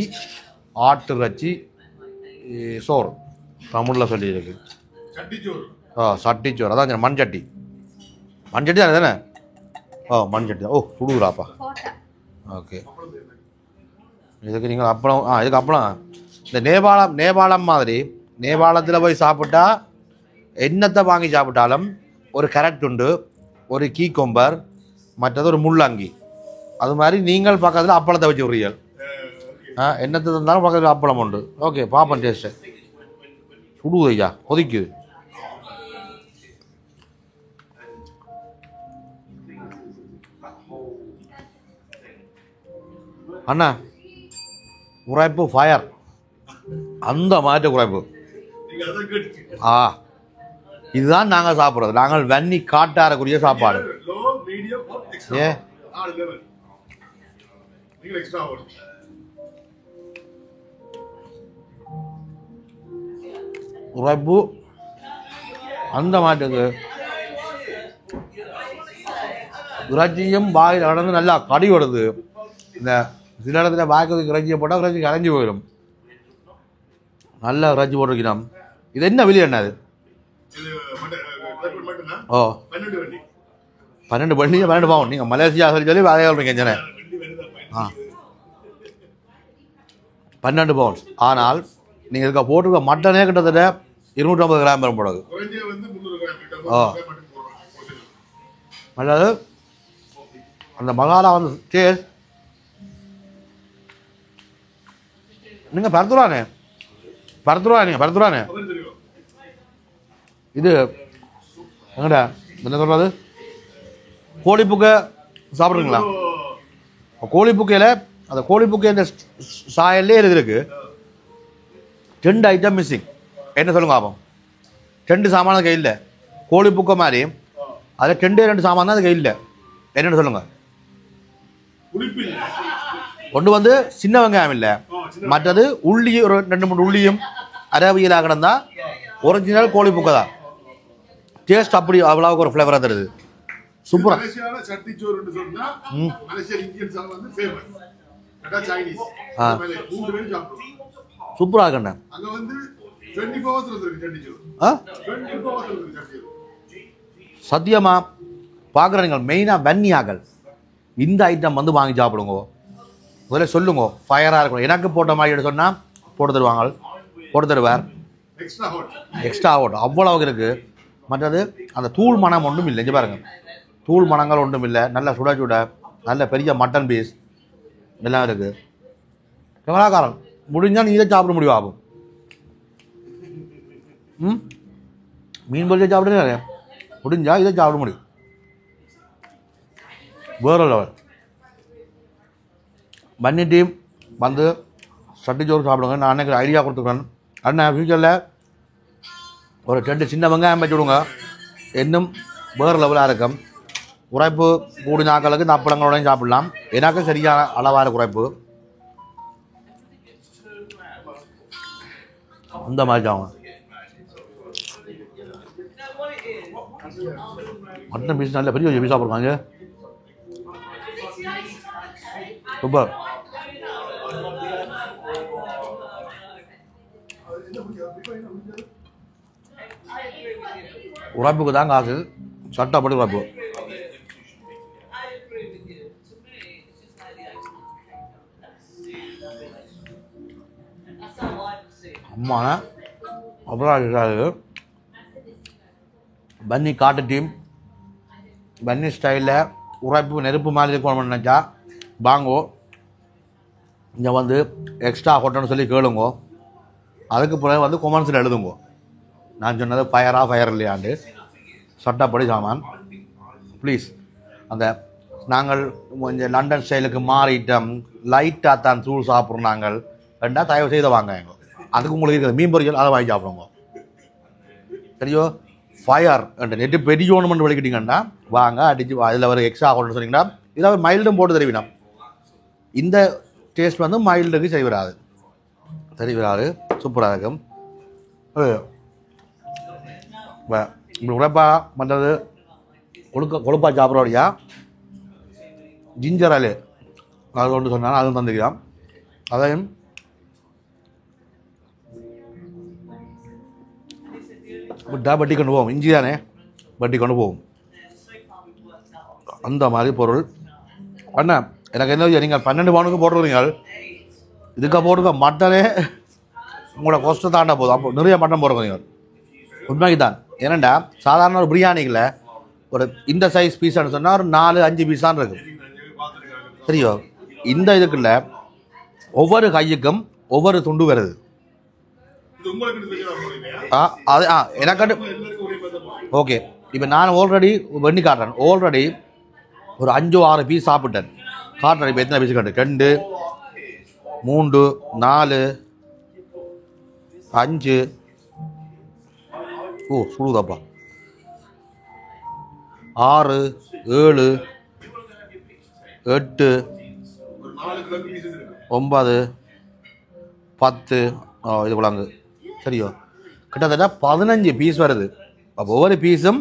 ஆட்டு இறைச்சி சோறு தமிழில் சொல்லியிருக்கு. சட்டிச்சோறு, அதான் மண் சட்டி. மண் சட்டி தானே தானே? மண் சட்டி தான். சுடுகுறாப்பா. ஓகே, இதுக்கு நீங்கள் அப்பளம், இதுக்கு அப்பளம். இந்த நேபாளம் மாதிரி நேபாளத்தில் போய் சாப்பிட்டா என்னத்தை வாங்கி சாப்பிட்டாலும் ஒரு கேரட் உண்டு, ஒரு கீக்கொம்பர், மற்றது ஒரு முள்ளங்கி. அது மாதிரி நீங்கள் பக்கத்தில் அப்பளத்தை வச்சு விடுறீர்கள். என்னத்தை இருந்தாலும் பக்கத்தில் அப்பளம் உண்டு. ஓகே, பாப்பன் டேஸ்ட்டு. சுடுது ஐயா, கொதிக்குது. அண்ணா உரைப்பு ஃபயர், அந்த மாதிரி உரைப்பு. இதுதான் நாங்கள் சாப்பிட்றது. நாங்கள் வன்னி காட்டாரக்கூடிய சாப்பாடு. ஏ உரைப்பு அந்த மாட்டுக்கு இறைச்சியும் வாயில் கடந்து நல்லா கடி வருது. இந்த சில இடத்துல வாய்க்கு இறைச்சியை போட்டால் இறைச்சி கரைஞ்சி போயிடும். நல்லா இறைச்சி போட்டிருக்கிறோம். இது என்ன விலை என்ன? அது 12 பண்ணி 12 பவுன். நீங்கள் மலேசியா சொல்லி அதே சொல்கிறீங்க சென்னை. 12 பவுன்ஸ். ஆனால் நீங்கள் இருக்க போட்டிருக்க மட்டனே கிட்டத்தட்ட 250 கிராம் வரும் போடுது. அதாவது அந்த மகாலா வந்து டேஸ்ட். நீங்கள் பரத்துருவானே இது எங்கடா என்ன சொல்கிறது, கோழிப்புக்கை சாப்பிட்றீங்களா? கோழிப்புக்கையில் அந்த கோழிப்புக்கை இந்த சாயல்லே இருக்கு 2 ஐட்டம் மிஸ்ஸிங். என்ன சொல்லுங்க ஆகும்? 2 சாமான அது கையில். கோழிப்புக்கை மாதிரி அதில் 2 சாமான் தான் அது கையில். என்னென்னு சொல்லுங்கள்? ஒன்று வந்து சின்ன வெங்காயம் இல்லை, மற்றது உள்ளி, ஒரு 2-3 உள்ளியும் அரவியலாக கிடந்தா ஒரிஜினல் கோழிப்புக்கை தான். டேஸ்ட் அப்படி அவ்வளோவுக்கு ஒரு ஃப்ளேவராக தருது. சூப்பரா. சூப்பராக இருக்கண்ணே. சத்தியமா பார்க்குற நீங்கள் மெயினாக வன்னியாக்கள் இந்த ஐட்டம் வந்து வாங்கி சாப்பிடுங்க. முதல்ல சொல்லுங்க, ஃபயராக இருக்கணும். எனக்கு போட்ட மாதிரி சொன்னால் போட்டு தருவார். எக்ஸ்ட்ரா ஹாட் அவ்வளவு இருக்குது. மற்றது அந்த தூள் மனம் ஒன்றும் இல்லை. இங்கே பாருங்கள், தூள் மனங்கள் ஒன்றும் இல்லை. நல்ல சுட நல்ல பெரிய மட்டன் பீஸ் எல்லாம் இருக்குது. கேமராக்காரன் முடிஞ்சால் நீ இதை சாப்பிட முடியும் ஆகும். மீன் பொரிச்சா சாப்பிடுங்க, முடிஞ்சா இதை சாப்பிட முடியும். வேற லெவல். பன்னி டீம் வந்து சட்டிச்சோறு சாப்பிடுங்க. நான் அன்றைக்கு ஐடியா கொடுத்துருக்கேன். அண்ணன் ஃப்யூச்சரில் ஒரு 2 சின்ன வெங்காயம் வச்சு விடுங்க, இன்னும் வேறு லெவலாக இருக்கும். குறைப்பு கூடி நாக்களுக்கு இந்த அப்பளங்களோடையும் சாப்பிடலாம். எனக்கு சரியான அளவான குறைப்பு அந்த மாதிரி சாப்பிடுங்க. மட்டன் பீஸ் நல்ல பெரிய பீஸாக போடுவாங்க. சூப்பர். உழைப்புக்கு தான் காசு, சட்டப்படி உழைப்பு. அம்மான அப்புறம் பன்னி காட்டு டீம் பன்னி ஸ்டைலில் உழைப்பு நெருப்பு மாதிரி இருக்கணும்னு நினச்சா வாங்கோ. இங்கே வந்து எக்ஸ்ட்ரா ஹோட்டல்னு சொல்லி கேளுங்கோ. அதுக்கு பிறகு வந்து கொமெண்ட்ஸில் எழுதுங்கோ நான் சொன்னது ஃபயர் இல்லையாண்டு. சட்டப்படி சாமான் ப்ளீஸ். அந்த நாங்கள் கொஞ்சம் லண்டன் ஸ்டைலுக்கு மாறிட்டோம், லைட்டாக தான் தூள் சாப்பிட்றோம் நாங்கள் ரெண்டா தயவு செய்து வாங்க. எங்க அதுக்கு உங்களுக்கு இருக்கிறது மீன் பொரியல் அதை வாங்கி சாப்பிடுங்க. சரியோ? ஃபயர் நெட்டு பெரியோன்னு வெளிக்கிட்டீங்கன்னா வாங்க அடிச்சு அதில் ஒரு எக்ஸ்ட்ரா ஹோட்டல் சொன்னீங்கன்னா இதில் மைல்டும் போட்டு தருவினா. இந்த டேஸ்ட் வந்து மைல்டுக்கு சரி வராது, சூப்பராக இருக்கும். இப்படி உழைப்பாக பண்ணுறது கொழுப்பாக சாப்பிட்றோடையா ஜிஞ்சர் அலே அது ஒன்று சொன்னாலும் அதுவும் தந்துக்கலாம். அதையும் விட்டா வட்டி கொண்டு போவோம். இஞ்சி தானே வட்டி கொண்டு போவோம். அந்த மாதிரி பொருள் அண்ணா எனக்கு என்ன நீங்கள் 12 பவுனுக்கு போட்டுருவீங்க, இதுக்காக போட்டுக்க மட்டனே உங்களோட கொஸ்ட்டு தாண்ட போதும். அப்போ நிறைய மட்டன் போடுறோம் நீங்கள். உண்மைக்கு தான். ஏன்னாண்டா சாதாரண ஒரு பிரியாணியில் ஒரு இந்த சைஸ் பீஸான்னு சொன்னால் ஒரு 4-5 பீஸான் இருக்கு. சரியோ? இந்த இதுக்குள்ள ஒவ்வொரு கையுக்கும் ஒவ்வொரு துண்டு வருது. அது எனக்கு ஓகே. இப்போ நான் ஆல்ரெடி வெண்ணி காட்டுறேன். ஆல்ரெடி ஒரு 5-6 பீஸ் சாப்பிட்டேன். காட்டுறேன். இப்போ எத்தனை பீஸ் காட்டு? 2, 3, 4, 5. ஓ சுடுதாப்பா. 6, 7, 8, 9, 10. இது குழாங்கு. சரியோ? கிட்டத்தட்ட 15 பீஸ் வருது. அப்போ ஒவ்வொரு பீஸும்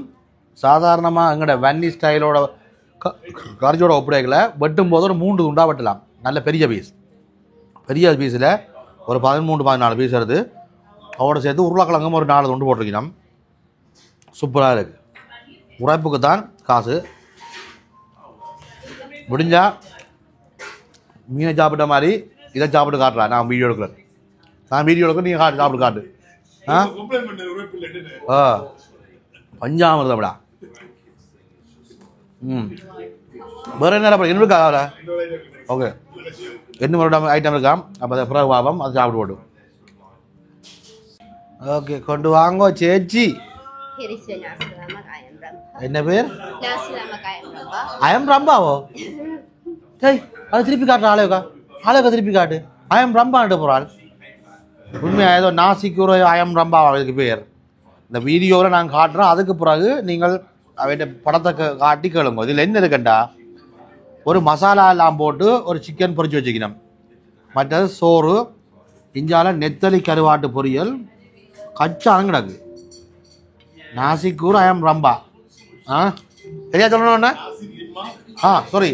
சாதாரணமாக எங்களோட வன்னி ஸ்டைலோட கறிச்சோட ஒப்படைகளை வெட்டும் போது ஒரு 3 துண்டாக வெட்டலாம். நல்ல பெரிய பீஸ். பெரிய பீஸில் ஒரு 13-14 பீஸ் வருது. அவரோட சேர்த்து உருளைக்கிழங்கும் ஒரு 4 துண்டு போட்டிருக்கணும். சூப்பராக இருக்குது. உழைப்புக்கு தான் காசு. முடிஞ்சா மீனை சாப்பிட்ட மாதிரி இதை சாப்பிட்டு காட்டுறேன். நான் வீடியோ எடுக்கிறேன். நீங்கள் சாப்பிட்டு காட்டு. பஞ்சாமிரதம்டா. வேறு என்ன என்ன இருக்கா? ஓகே, இன்னும் ஒரு ஐட்டம் இருக்கா? அப்போ அதை பிறகு பாவம் அதை சாப்பிட்டு போட்டு. ஓகே, கொண்டு வாங்கோ சேச்சி. என்ன பேர்? ஐயம் ரம்பாவோ? டேய் அது திருப்பி காட்டுற ஆளேக்கா திருப்பி காட்டு. ஐயம் ரம்பான்ட்டு போகிறாள். உண்மையாக ஏதோ நாசிக்கு ஐயம் ரம்பா அதுக்கு பேர். இந்த வீடியோவில் நாங்கள் காட்டுறோம். அதுக்கு பிறகு நீங்கள் அவட்ட படத்தை காட்டி கேளுங்க. இதில் என்ன இருக்குண்டா, ஒரு மசாலா எல்லாம் போட்டு ஒரு சிக்கன் பொரிச்சு வச்சுக்கணும். மற்றது சோறு, இஞ்சால நெத்தலி கருவாட்டு பொரியல், கச்சான் கிடக்கு. நாசிக்கூர் ஐயம் ரம்பா. சரியா சொல்லணும்ண்ணா? சாரி,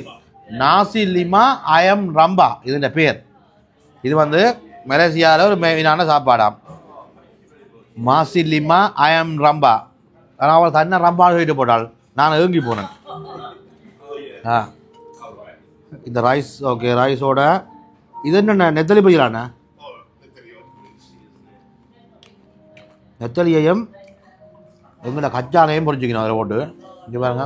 நாசி லிமா ஐயம் ரம்பா இதுன்ற பேர். இது வந்து மலேசியாவில் ஒரு மெயினான சாப்பாடாம். மாசி லிமா ஐயம் ரம்பா. ஆனால் அவள் தன்னை ரம்பான்னு சொல்லிட்டு போட்டாள். நான் ஏங்கி போனேன். இந்த ரைஸ் ஓகே. ரைஸோட இது என்ன நெத்தலி பொரியலாண்ணா? நெத்தலியையும் எங்கள்ட கச்சானையும் பொரிச்சிக்கணும் அதில் போட்டு. இங்கே பாருங்க.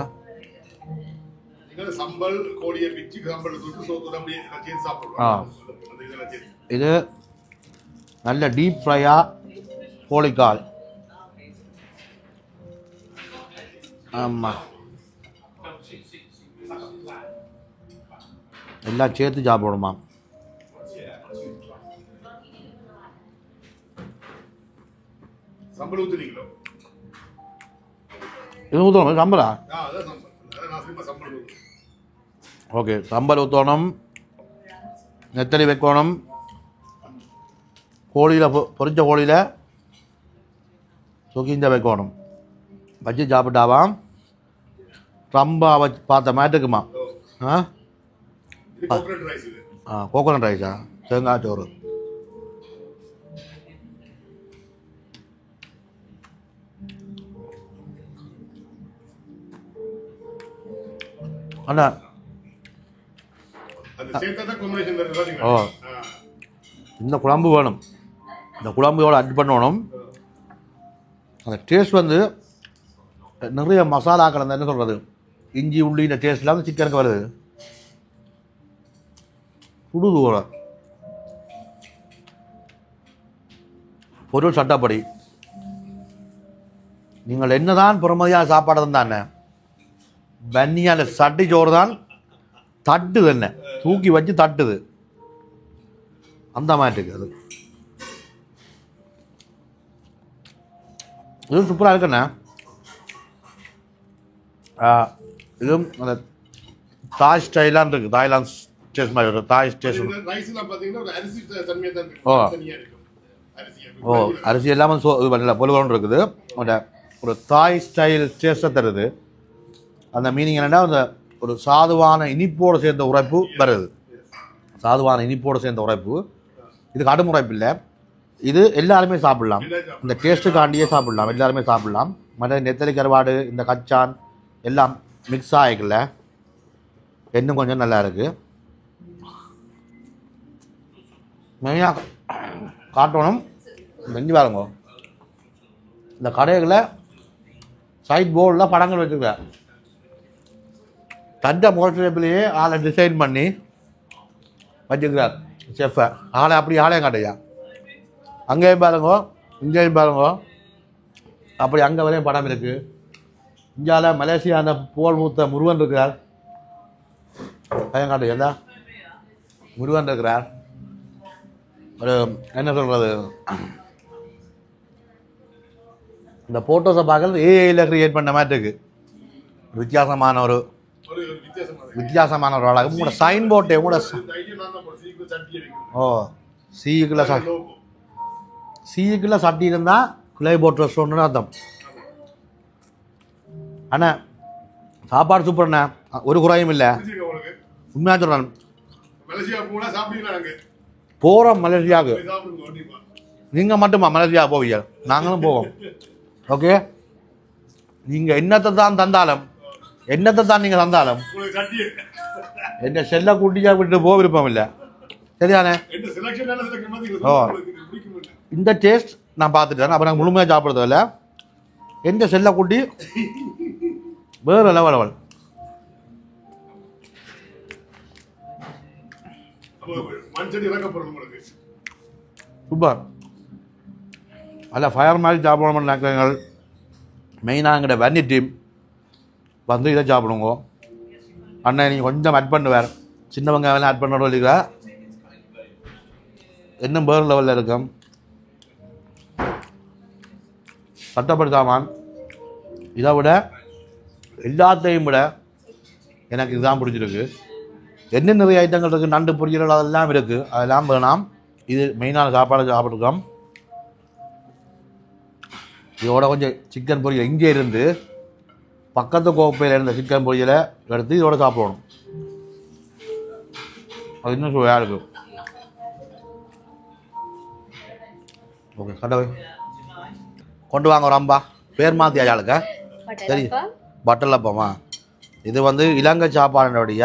இது நல்ல டீப் ஃப்ரையாக கோழிக்கால். ஆமாம், எல்லாம் சேர்த்து சாப்பிடணுமா? சம்பளம் ஊத்துறீங்களோ? இது ஊற்றணும் சம்பளா? அதான் சம்பளம். அதான் நான் சும்மா சம்பளம் ஊத்துறேன். ஓகே, சம்பல் ஊற்றணும், நெத்தலி வைக்கணும், கோழியில் பொரிச்ச கோழியில் சுகிஞ்ச வைக்கணும், வச்சு சாப்பிட்டாவாம் ரொம்ப வச்சு பார்த்த மாதிரி இருக்குமா. ஆ இது கோகனட் ரைஸ் இது. கோகோனட் ரைஸா? தேங்காய் சோறு. அண்ணா அந்த சேர்த்தா தான் காம்பினேஷன் வருது பாத்தீங்களா? ஓ, இந்த குழம்பு வேணும், இந்த குழம்புயோட அட் பண்ணணும். அந்த டேஸ்ட் வந்து நிறைய மசாலாக்கள் அந்த என்ன சொல்கிறது, இஞ்சி உள்ளி இந்த டேஸ்ட்லாம் வந்து சிக்கனுக்கு வருது. சுடுது கூட பொருள் சட்டப்படி நீங்கள் என்னதான் பொறுமதியாக சாப்பாடு தானே, பன்னியான சட்டி சோறு தான் தட்டுது, என்ன தூக்கி வச்சு தட்டுது, அந்த மாதிரி இருக்கு. அது இதுவும் சூப்பராக இருக்குண்ணே. இதுவும் அந்த தாய் ஸ்டைலான் இருக்குது, தாய்லாந்து ஸ்டேஷன் மாதிரி ஒரு தாய் ஸ்டேஷன். ரைஸ்லாம் பாத்தீங்கன்னா ஒரு அரிசி தன்மையா தான் ஓ. இருக்கு. தனியா இருக்கும் அரிசி. ஓ, அரிசி எல்லாமே இது பண்ணல பொலுவன் இருக்குது. ஒரு தாய் ஸ்டைல் டேஸ்ட்டை தருது. அந்த மீனிங் என்னென்னா அந்த ஒரு சாதுவான இனிப்போடு சேர்ந்த உரைப்பு வருது. சாதுவான இனிப்போடு சேர்ந்த உரைப்பு. இது கடும் உரைப்பு இல்லை, இது எல்லாருமே சாப்பிடலாம், இந்த டேஸ்ட்டுக்காண்டியே சாப்பிடலாம், எல்லாருமே சாப்பிடலாம். மற்ற நெத்தலி கருவாடு இந்த கச்சான் எல்லாம் மிக்ஸ் ஆகிக்கல, இன்னும் கொஞ்சம் நல்லா இருக்குது. மெயினாக காட்டணும் செஞ்சு பாருங்க. இந்த கடைகளில் சைட் போர்டில் படங்கள் வச்சுருக்கேன், தண்டை மோட்டரேப்பிலேயே ஆளை டிசைன் பண்ணி வச்சுக்கிறார் செஃப்பை. ஆளை அப்படி ஆளையும் காட்டையா, அங்கேயும் பாருங்க இங்கேயும் பாருங்க, அப்படி அங்கே வரையும் படம் இருக்குது. இந்தியாவில் மலேசியா அந்த போல் மூத்த முருகன் இருக்கிறார், பையன் காட்டு எல்லாம் முருகன் இருக்கிறார். ஒரு என்ன சொல்கிறது, இந்த ஃபோட்டோஸை பார்க்கறது ஏஐயில் க்ரியேட் பண்ண மாதிரி இருக்குது. வித்தியாசமான ஒரு வித்தியாசமான ஒரு அழகு. உங்களோட சைன் போர்ட்டே உங்களோட ஓ சிக்குள்ள சட்டி இருந்தால் கிளை போட் ரெஸ்டாரண்ட்னு அர்த்தம். அண்ணா சாப்பாடு சூப்பர்ண்ணா, ஒரு குறையும் இல்லை, உண்மையாக சொல்கிறேன். போகிறோம் மலேசியாவுக்கு, நீங்கள் மட்டுமா மலேசியா போவீங்க, நாங்களும் போவோம். ஓகே, நீங்கள் என்னத்தை தான் தந்தாலும், என்னத்தை தான் நீங்கள் தந்தாலும் என் செல்ல குட்டியாக விட்டு போக விருப்பம் இல்லை, சரியானே? ஓ, இந்த டேஸ்ட் நான் பார்த்துட்டேன், அப்போ நாங்கள் முழுமையாக சாப்பிட்றது இல்லை. எந்த செல்ல குட்டி வேறு லெவல். சூப்பர். அல்ல ஃபயர் மாதிரி சாப்பிடணும் நினைக்கிறீங்கள், மெயினாக எங்கிட்ட வன்னி டீம் வந்து இதை சாப்பிடுங்க. அண்ணன் நீங்கள் கொஞ்சம் ஆட் பண்ணுவார், சின்ன வெங்காயம் ஆட் பண்ண இல்லைங்களா, இன்னும் வேறு லெவலில் இருக்கும். சட்டப்படி சாமான் இதை விட எல்லாத்தையும் விட எனக்கு இதுதான் பிடிச்சிருக்கு. என்ன நிறைய ஐட்டங்கள் இருக்குது, நண்டு பொரியல் அதெல்லாம் இருக்குது, அதெல்லாம் வேணாம். இது மெயினான சாப்பாடு சாப்பிட்ருக்கோம். இதோட கொஞ்சம் சிக்கன் பொரியல் இங்கே இருந்து பக்கத்து கோப்பையில் இருந்த சிக்கன் பொரியலை எடுத்து இதோட சாப்பிடணும், அது இன்னும் சுவையாக இருக்குது. ஓகே, கடவை கொண்டு வாங்க ஒரு அம்பா. பேர் மாற்றி ஆளுக்க சரி, பட்டலப்பமா. இது வந்து இலங்கை சாப்பாடுடைய,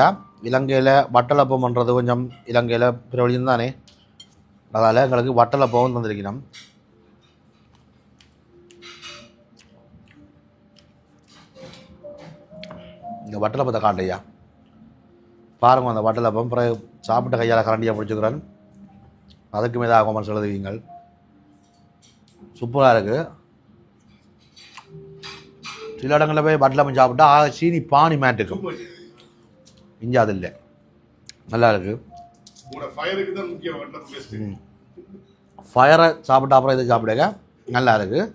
இலங்கையில் வட்டலப்பம் பண்ணுறது கொஞ்சம் இலங்கையில் பிரபலியம் தானே, அதால் எங்களுக்கு வட்டலப்பம் தந்திருக்கணும். இந்த வட்டலப்பத்தை காட்டையா பாருங்க, அந்த வட்டலப்பம் பிறகு சாப்பிட்ட கையால் கரண்டியாக பிடிச்சிக்கிறேன். அதுக்கு மீதாக கொமர்ஸ் எழுதுவீங்கள். சூப்பராக இருக்குது. சில இடங்களில் போய் பட்லமன் சாப்பிட்டா சீனி பானி மேட்டுக்கும், இங்கே அது இல்லை. நல்லா இருக்குது. ஃபயரை சாப்பிட்டா அப்புறம் இதை சாப்பிடுங்க, நல்லா இருக்குது.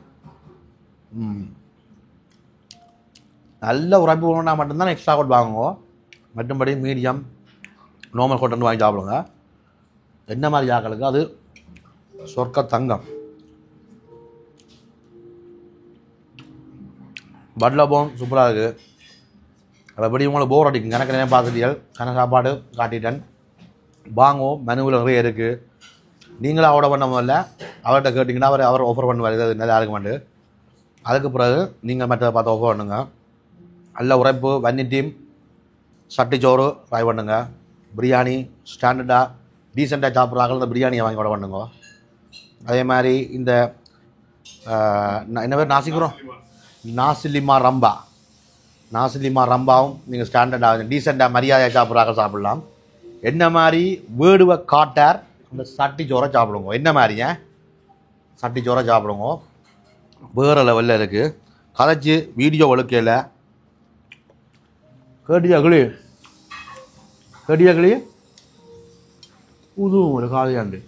நல்ல உரைப்பு போகணுன்னா மட்டும்தான் எக்ஸ்ட்ரா கோட் வாங்குங்க. மற்றபடி மீடியம் நார்மல் கோட் வந்து வாங்கி சாப்பிடுங்க. என்ன மாதிரி ஜாக்களுக்கு அது சொர்க்க தங்கம். பட்லபோன் சூப்பராக இருக்குது. அப்படி உங்களுக்கு போர் அடிக்கும், கணக்கு நிறைய பார்த்துட்டீர்கள், கணக்கு சாப்பாடு காட்டிட்டேன். வாங்குவோம், மெனுவில் நிறைய இருக்குது. நீங்களும் ஆர்டர் பண்ண முதல்ல அவர்கிட்ட கேட்டிங்கன்னா அவர் ஆஃபர் பண்ணுவார், இது நல்லா இருக்க மாட்டேன். அதுக்கு பிறகு நீங்கள் மற்றதை பார்த்து ஆஃபர் பண்ணுங்க. நல்ல உரைப்பு, வன்னி டீம், சட்டிச்சோறு ட்ரை பண்ணுங்க. பிரியாணி ஸ்டாண்டர்டாக டீசெண்டாக சாப்பிட்றாங்க, இந்த பிரியாணியை வாங்கி கூட பண்ணுங்க. அதே மாதிரி இந்த என்ன பேர் நாசிக்கிறோம், நாசிலிமா ரம்பாவும் நீங்கள் ஸ்டாண்டர்டாக டீசெண்டாக மரியாதையாக சாப்பிட்றாங்க சாப்பிட்லாம். என்ன மாதிரி வேடுவை காட்டார் அந்த சட்டிச்சோரை சாப்பிடுங்க. என்ன மாதிரிங்க சட்டிச்சோரை சாப்பிடுங்க, வேறு லெவலில் இருக்குது. கதைச்சி வீடியோ ஒழுக்கையில் கேட்டியா கிளி புதுவும் ஒரு காதையாண்டு